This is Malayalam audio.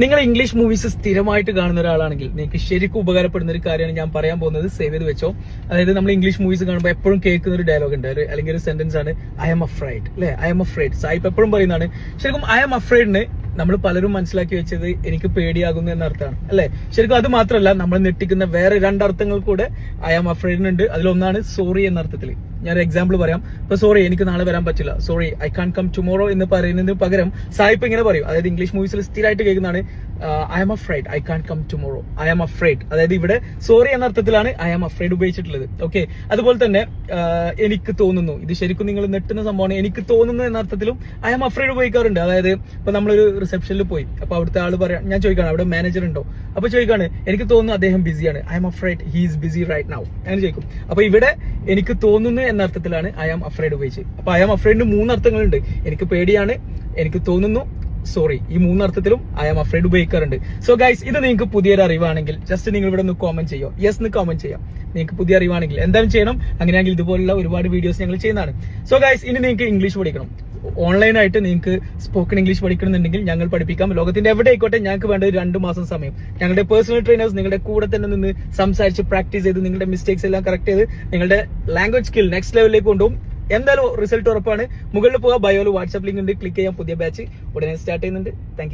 നിങ്ങൾ ഇംഗ്ലീഷ് മൂവീസ് സ്ഥിരമായിട്ട് കാണുന്ന ഒരാളാണെങ്കിൽ നിങ്ങൾക്ക് ശരിക്കും ഉപകാരപ്പെടുന്ന ഒരു കാര്യമാണ് ഞാൻ പറയാൻ പോകുന്നത്. സേവ് ചെയ്ത് വെച്ചോ. അതായത് നമ്മൾ ഇംഗ്ലീഷ് മൂവീസ് കാണുമ്പോൾ എപ്പോഴും കേൾക്കുന്ന ഒരു ഡയലോഗ് ഉണ്ട്, അല്ലെങ്കിൽ ഒരു സെന്റൻസ് ആണ് ഐ എം അഫ്രൈഡ്, അല്ലെ? I am afraid. സായിപ്പ് എപ്പോഴും പറയുന്നതാണ്. ശരിക്കും ഐ എം അഫ്രൈഡിന് നമ്മൾ പലരും മനസ്സിലാക്കി വെച്ചത് എനിക്ക് പേടിയാകുന്നു എന്നർത്ഥമാണ്, അല്ലെ? ശരിക്കും അത് മാത്രമല്ല, നമ്മൾ നെട്ടിക്കുന്ന വേറെ രണ്ടർത്ഥങ്ങൾ കൂടെ ഐ എം അഫ്രൈഡിനുണ്ട്. അതിലൊന്നാണ് സോറി എന്ന അർത്ഥത്തിൽ. ഞാനൊരു എക്സാമ്പിൾ പറയാം. ഇപ്പൊ സോറി, എനിക്ക് നാളെ വരാൻ പറ്റില്ല, sorry I can come tomorrow എന്ന് പറയുന്നതിന് പകരം സായിപ്പ് ഇങ്ങനെ പറയും. അതായത് ഇംഗ്ലീഷ് മൂവീസിൽ സ്ഥിരമായിട്ട് കേൾക്കുന്നതാണ് I am afraid, I can come tomorrow, I am afraid. അതായത് ഇവിടെ സോറി എന്ന അർത്ഥത്തിലാണ് ഐ എം അഫ്രൈഡ് ഉപയോഗിച്ചിട്ടുള്ളത്. ഓക്കെ, അതുപോലെ തന്നെ എനിക്ക് തോന്നുന്നു, ഇത് ശരിക്കും നിങ്ങൾ നെട്ടുന്ന സംഭവമാണ്. എനിക്ക് തോന്നുന്നു എന്ന അർത്ഥത്തിലും ഐ എം അഫ്രൈഡ് ഉപയോഗിക്കാറുണ്ട്. അതായത് ഇപ്പൊ നമ്മളൊരു റിസപ്ഷനിൽ പോയി, അപ്പൊ അവിടുത്തെ ആള് പറയാം, ഞാൻ ചോദിക്കാണ് അവിടെ മാനേജർ ഉണ്ടോ, അപ്പൊ ചോദിക്കാണ് എനിക്ക് തോന്നുന്നു അദ്ദേഹം ബിസിയാണ്, I am afraid he is busy right now, അങ്ങനെ ചോദിക്കും. അപ്പൊ ഇവിടെ എനിക്ക് തോന്നുന്നു എന്ന അർത്ഥത്തിലാണ് ഐ ആം അഫ്രൈഡ് ഉപയോഗിച്ചത്. അപ്പൊ ഐ ആം അഫ്രൈഡിന് 3 അർത്ഥങ്ങളുണ്ട്. എനിക്ക് പേടിയാണ്, എനിക്ക് തോന്നുന്നു, സോറി. ഈ 3 അർത്ഥത്തിലും ഐ ആം അഫ്രൈഡ് ഉപയോഗിക്കാറുണ്ട്. സോ ഗൈസ്, ഇത് നിങ്ങൾക്ക് പുതിയൊരു അറിവാണെങ്കിൽ ജസ്റ്റ് നിങ്ങൾ ഇവിടെ ഒന്ന് കോമന്റ് ചെയ്യോ, യെസ് എന്ന് കോമന്റ് ചെയ്യാം. നിങ്ങൾക്ക് പുതിയ അറിവാണെങ്കിൽ എന്തായാലും ചെയ്യണം. അങ്ങനെയാണെങ്കിൽ ഇതുപോലുള്ള ഒരുപാട് വീഡിയോസ് ഞങ്ങൾ ചെയ്യുന്നതാണ്. സോ ഗൈസ്, ഇനി നിങ്ങൾക്ക് ഇംഗ്ലീഷ് പഠിക്കണം, ഓൺലൈനായിട്ട് നിങ്ങൾക്ക് സ്പോക്കൺ ഇംഗ്ലീഷ് പഠിക്കണമെന്നുണ്ടെങ്കിൽ ഞങ്ങൾ പഠിപ്പിക്കാം. ലോകത്തിന്റെ എവിടെ ആയിക്കോട്ടെ. ഞങ്ങൾക്ക് വേണ്ട 2 മാസം സമയം. ഞങ്ങളുടെ പേഴ്സണൽ ട്രെയിനേഴ്സ് നിങ്ങളുടെ കൂടെ തന്നെ നിന്ന് സംസാരിച്ച് പ്രാക്ടീസ് ചെയ്ത് നിങ്ങളുടെ മിസ്റ്റേക്സ് എല്ലാം കറക്റ്റ് ചെയ്ത് നിങ്ങളുടെ ലാംഗ്വേജ് സ്കിൽ നെക്സ്റ്റ് ലെവലിലേക്ക് കൊണ്ടുപോകും. എന്തായാലും റിസൾട്ട് ഉറപ്പാണ്. മുകളിൽ പോകാം, ബയോയിൽ വാട്സ്ആപ്പ് ലിങ്ക് ഉണ്ട്, ക്ലിക്ക് ചെയ്യാം. പുതിയ ബാച്ച് ഉടനെ സ്റ്റാർട്ട് ചെയ്യുന്നുണ്ട്. Thank you.